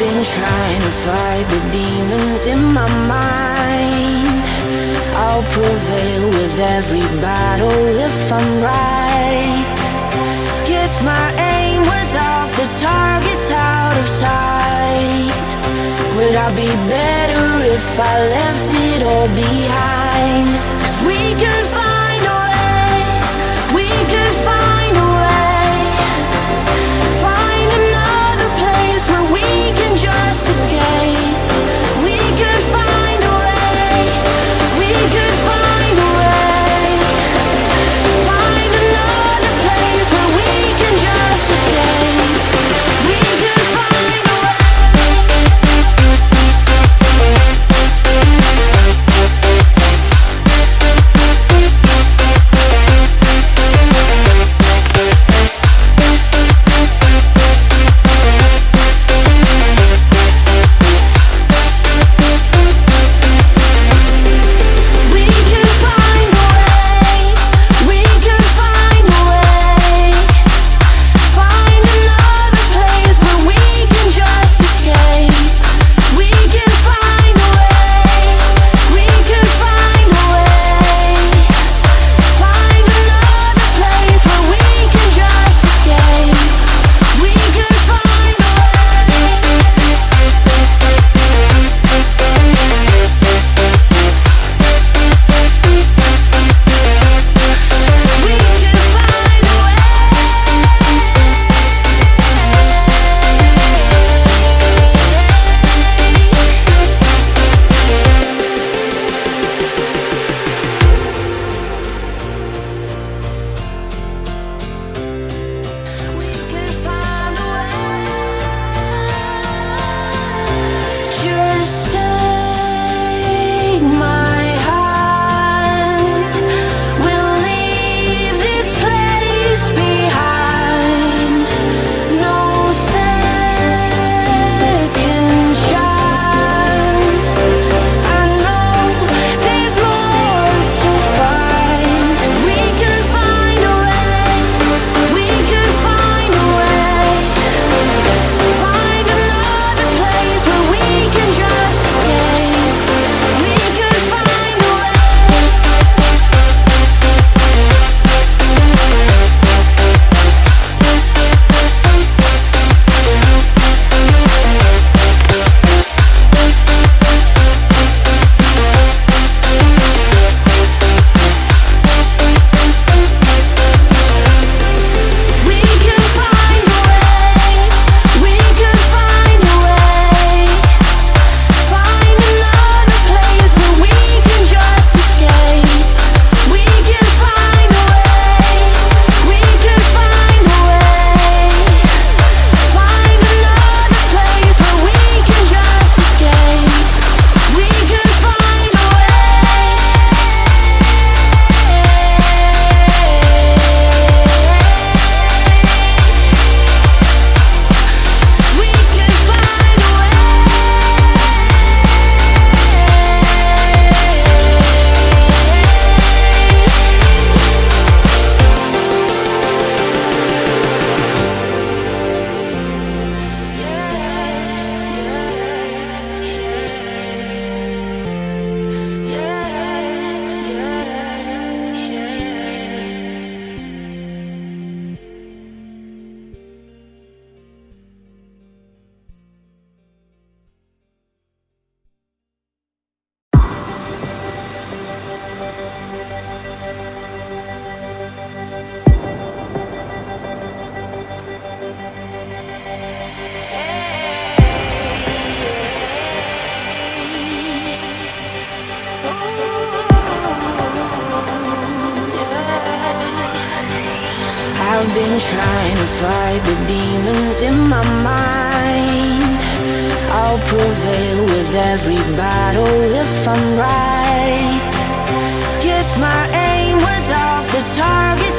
been trying to fight the demons in my mind. I'll prevail with every battle if I'm right. Guess my aim was off, the target's out of sight. Would I be better if I left it all behind? 'Cause we could find a way, we could find a way. Find another place where we can just escape. We could find a way, we could find a way. Find another place where we can just escape. We could find a way. I've been trying to fight the demons in my mind. I'll prevail with every battle if I'm right. Guess my aim was off, the target